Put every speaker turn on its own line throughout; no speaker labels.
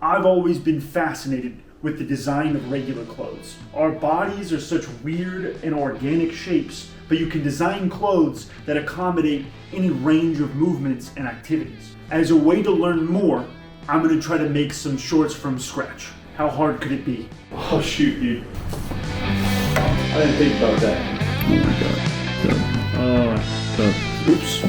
I've always been fascinated with the design of regular clothes. Our bodies are such weird and organic shapes, but you can design clothes that accommodate any range of movements and activities. As a way to learn more, I'm gonna try to make some shorts from scratch. How hard could it be? Oh shoot, dude. I didn't think about that.
Oh my god.
Oops.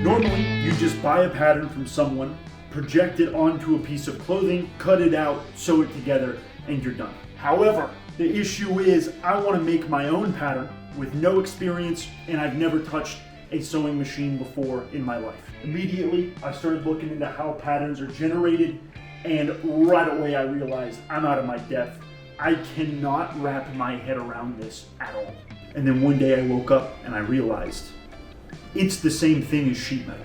Normally, you just buy a pattern from someone, project it onto a piece of clothing, cut it out, sew it together, and you're done. However, the issue is I want to make my own pattern with no experience, and I've never touched a sewing machine before in my life. Immediately, I started looking into how patterns are generated, and right away I realized I'm out of my depth. I cannot wrap my head around this at all. And then one day I woke up and I realized it's the same thing as sheet metal.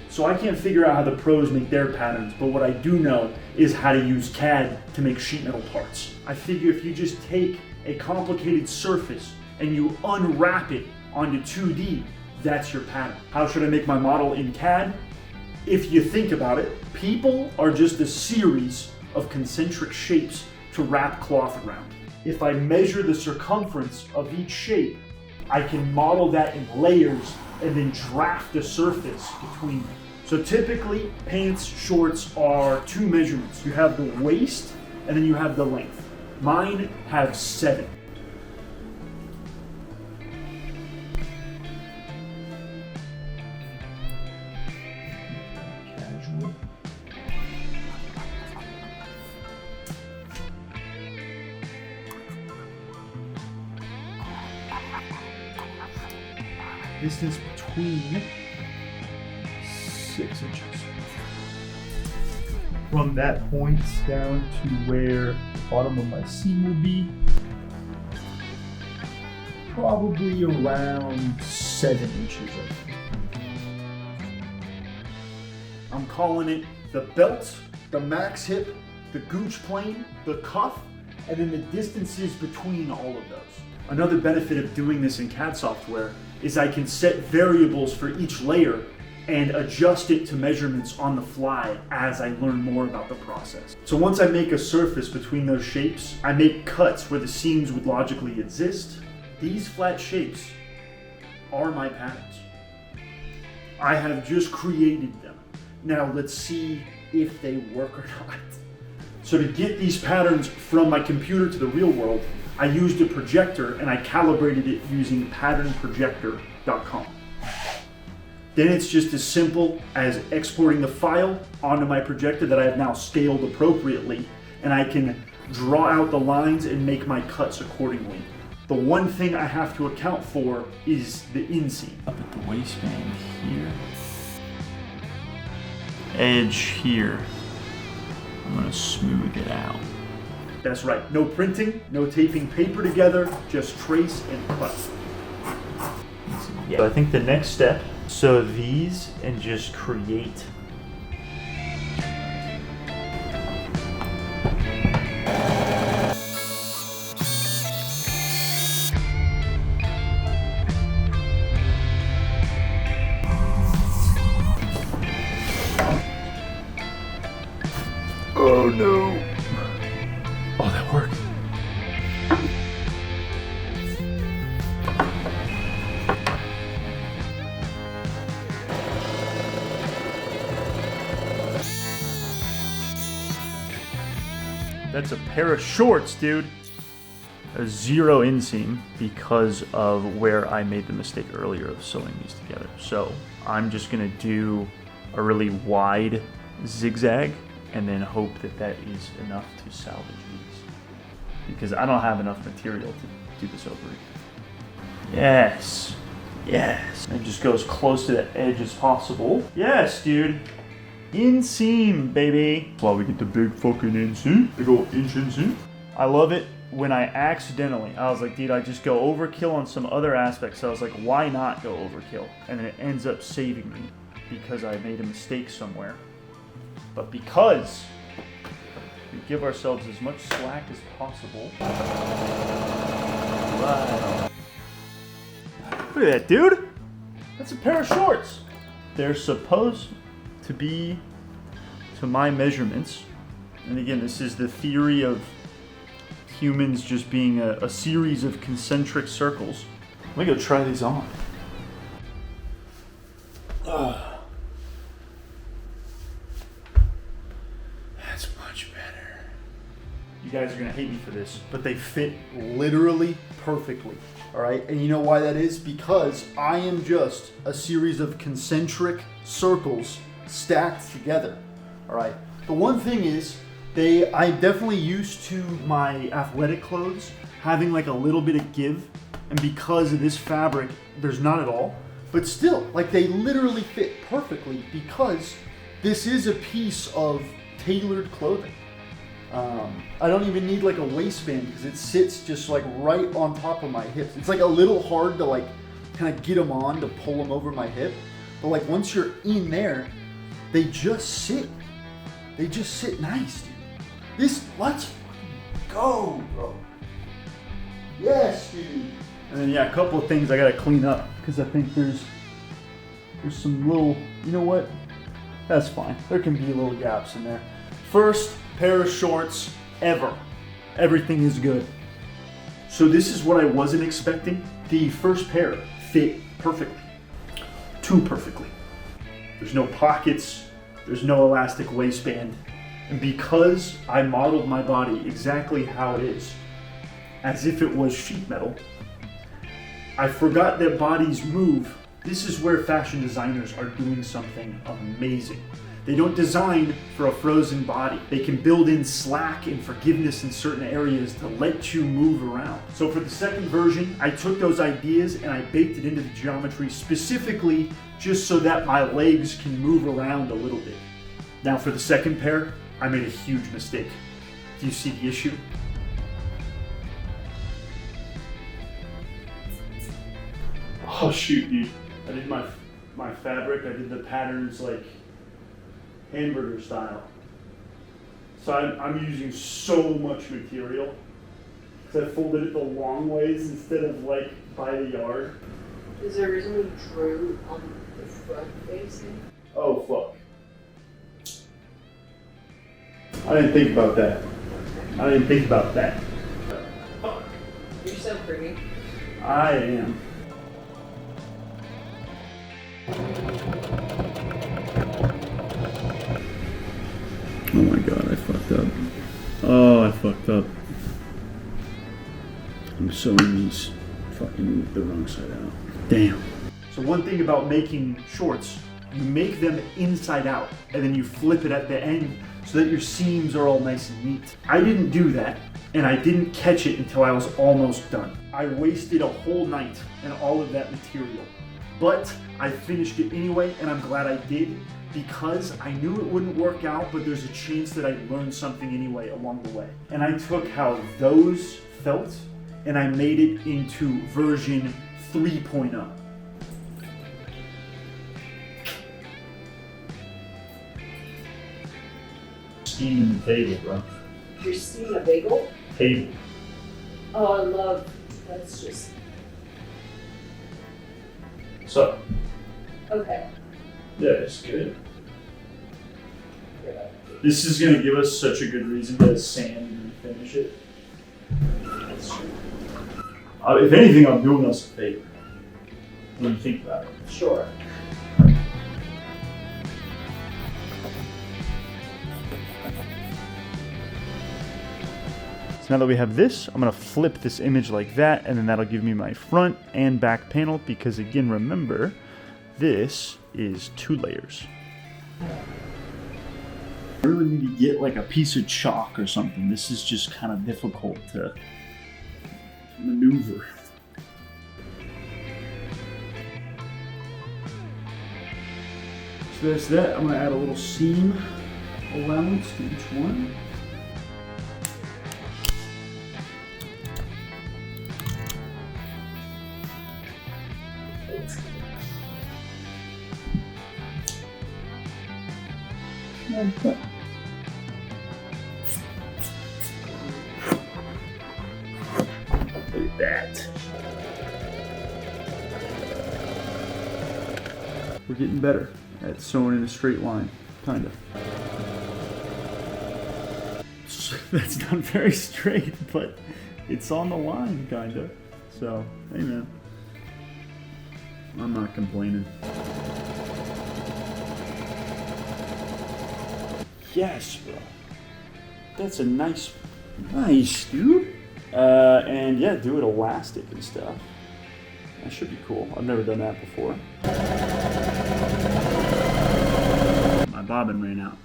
So I can't figure out how the pros make their patterns, but what I do know is how to use CAD to make sheet metal parts. I figure if you just take a complicated surface and you unwrap it onto 2D, that's your pattern. How should I make my model in CAD? If you think about it, people are just a series of concentric shapes to wrap cloth around. If I measure the circumference of each shape, I can model that in layers and then draft a surface between them. So typically, pants, shorts are 2 measurements. You have the waist and then you have the length. Mine have 7.
Casual. Distance between 6 inches. From that point down to where the bottom of my seam will be, probably around 7 inches.
I'm calling it the belt, the max hip, the gooch plane, the cuff, and then the distances between all of those. Another benefit of doing this in CAD software is I can set variables for each layer and adjust it to measurements on the fly as I learn more about the process. So once I make a surface between those shapes, I make cuts where the seams would logically exist. These flat shapes are my patterns. I have just created them. Now let's see if they work or not. So to get these patterns from my computer to the real world, I used a projector and I calibrated it using patternprojector.com. Then it's just as simple as exporting the file onto my projector that I have now scaled appropriately, and I can draw out the lines and make my cuts accordingly. The one thing I have to account for is the inseam.
Up at the waistband here. Edge here. I'm gonna smooth it out.
That's right, no printing, no taping paper together, just trace and cut.
Yeah. So I think the next step, sew these and just create oh no. Oh, that worked. That's a pair of shorts, dude. A 0 inseam because of where I made the mistake earlier of sewing these together. So I'm just gonna do a really wide zigzag and then hope that that is enough to salvage these, because I don't have enough material to do this over again. Yes, yes. It just goes close to the edge as possible. Yes, dude. Inseam, baby. That's why we get the big fucking inseam. Big old inch inseam. I love it when I accidentally, I was like, dude, I just go overkill on some other aspects. So I was like, why not go overkill? And then it ends up saving me because I made a mistake somewhere. But because we give ourselves as much slack as possible. Wow. Look at that, dude. That's a pair of shorts. They're supposed to be to my measurements. And again, this is the theory of humans just being a series of concentric circles. Let me go try these on. That's much better. You guys are gonna hate me for this, but they fit literally perfectly. All right, and you know why that is? Because I am just a series of concentric circles stacked together. All right. The one thing is, I'm definitely used to my athletic clothes having like a little bit of give, and because of this fabric, there's not at all. But still, like they literally fit perfectly because this is a piece of tailored clothing. I don't even need like a waistband because it sits just like right on top of my hips. It's like a little hard to like kind of get them on to pull them over my hip. But like once you're in there, they just sit. They just sit nice, dude. Let's go, bro. Yes, dude. And then yeah, a couple of things I gotta clean up because I think there's some little, you know what? That's fine. There can be little gaps in there. First pair of shorts ever. Everything is good. So this is what I wasn't expecting. The first pair fit perfectly. Too perfectly. There's no pockets. There's no elastic waistband. And because I modeled my body exactly how it is, as if it was sheet metal, I forgot that bodies move. This is where fashion designers are doing something amazing. They don't design for a frozen body. They can build in slack and forgiveness in certain areas to let you move around. So for the second version, I took those ideas and I baked it into the geometry specifically just so that my legs can move around a little bit. Now for the second pair, I made a huge mistake. Do you see the issue? Oh shoot, dude. I did my fabric, I did the patterns like hamburger style. So I'm using so much material because I folded it the long ways instead of like by the yard.
Is there a reason we drew on the front facing?
Oh fuck. I didn't think about that. Fuck.
You're so pretty.
I am. Oh my god, I fucked up. Oh, I fucked up. I'm sewing these fucking the wrong side out. Damn. So one thing about making shorts, you make them inside out and then you flip it at the end so that your seams are all nice and neat. I didn't do that and I didn't catch it until I was almost done. I wasted a whole night and all of that material. But I finished it anyway and I'm glad I did because I knew it wouldn't work out, but there's a chance that I'd learn something anyway along the way. And I took how those felt and I made it into version 3.0. Steaming the table, bro.
You're steaming a bagel?
Table.
Oh, I love, that's just,
So,
okay.
yeah, it's good. This is gonna give us such a good reason to sand and finish it.
That's true.
If anything, I'm doing us a favor. When you think about it.
Sure.
So now that we have this, I'm gonna flip this image like that, and then that'll give me my front and back panel, because again, remember, this is 2 layers. I really need to get like a piece of chalk or something. This is just kind of difficult to maneuver. So that's that. I'm gonna add a little seam allowance to each one. Look at that. We're getting better. That's sewn in a straight line, kind of. That's not very straight, but it's on the line, kind of. So, hey man, I'm not complaining. Yes, bro. That's a nice, dude. And yeah, do it elastic and stuff. That should be cool. I've never done that before. My bobbin ran out.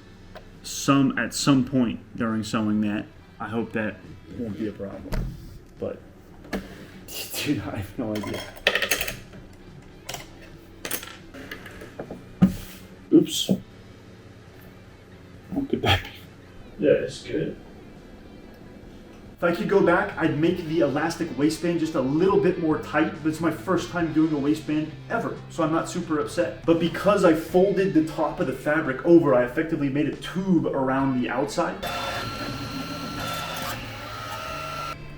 At some point during sewing that. I hope that won't be a problem. But, dude, I have no idea. Oops. What could that be? Yeah, it's good.
If I could go back, I'd make the elastic waistband just a little bit more tight, but it's my first time doing a waistband ever, so I'm not super upset. But because I folded the top of the fabric over, I effectively made a tube around the outside.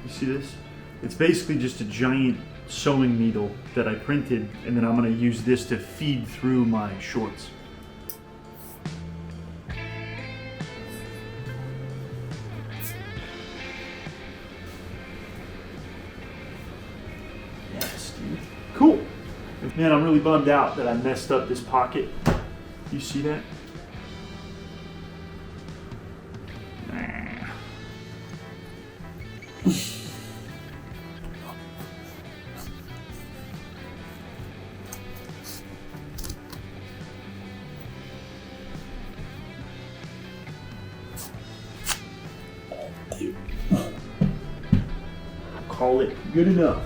You see this? It's basically just a giant sewing needle that I printed, and then I'm gonna use this to feed through my shorts. Cool. Man, I'm really bummed out that I messed up this pocket. You see that? Nah. Call it good enough.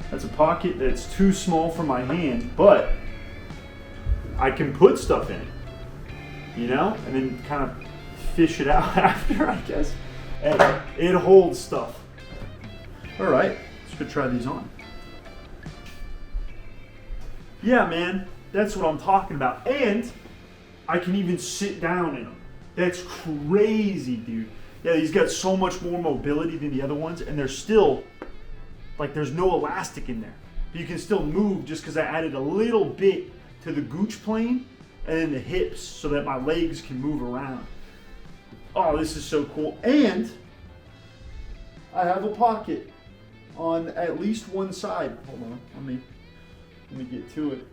That's a pocket that's too small for my hand, but I can put stuff in it, you know, and then kind of fish it out after, I guess. Hey, it holds stuff. All right, let's go try these on. Yeah, man, that's what I'm talking about. And I can even sit down in them. That's crazy, dude. Yeah, these got so much more mobility than the other ones, and they're still, like, there's no elastic in there. But you can still move just because I added a little bit to the gooch plane and then the hips so that my legs can move around. Oh, this is so cool. And I have a pocket on at least one side. Hold on, let me get to it.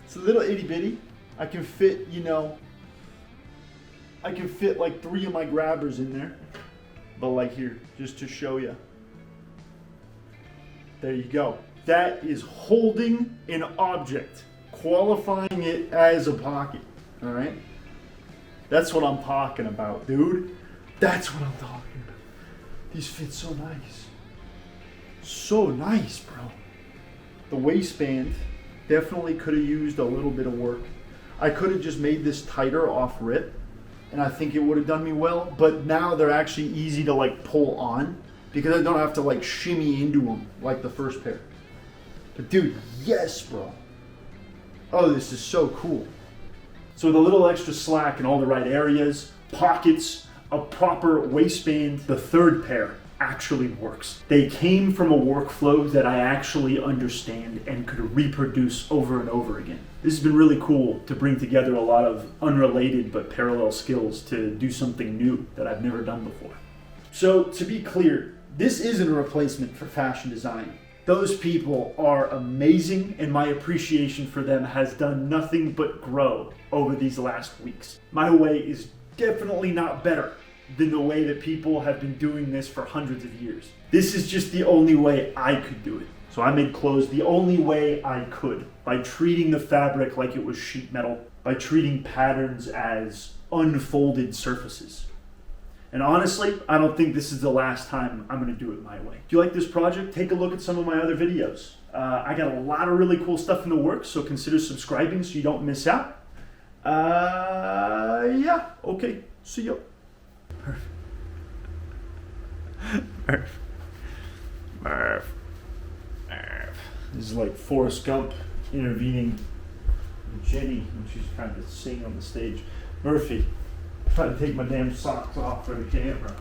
It's a little itty bitty. I can fit, you know, I can fit like 3 of my grabbers in there. But like here, just to show you. There you go. That is holding an object, qualifying it as a pocket, all right? That's what I'm talking about, dude. That's what I'm talking about. These fit so nice. So nice, bro. The waistband definitely could have used a little bit of work. I could have just made this tighter off rip, and I think it would have done me well, but now they're actually easy to like pull on because I don't have to like shimmy into them like the first pair. But dude, yes, bro. Oh, this is so cool. So with a little extra slack in all the right areas, pockets, a proper waistband, the third pair actually works. They came from a workflow that I actually understand and could reproduce over and over again. This has been really cool to bring together a lot of unrelated but parallel skills to do something new that I've never done before. So to be clear, this isn't a replacement for fashion design. Those people are amazing, and my appreciation for them has done nothing but grow over these last weeks. My way is definitely not better than the way that people have been doing this for hundreds of years. This is just the only way I could do it. So I made clothes the only way I could, by treating the fabric like it was sheet metal, by treating patterns as unfolded surfaces. And honestly, I don't think this is the last time I'm gonna do it my way. If you like this project, take a look at some of my other videos. I got a lot of really cool stuff in the works, so consider subscribing so you don't miss out. Yeah, okay, see you. Murph. Murph. Murph. Murph. This is like Forrest Gump intervening Jenny when she's trying to sing on the stage. Murphy, Trying to take my damn socks off for the camera.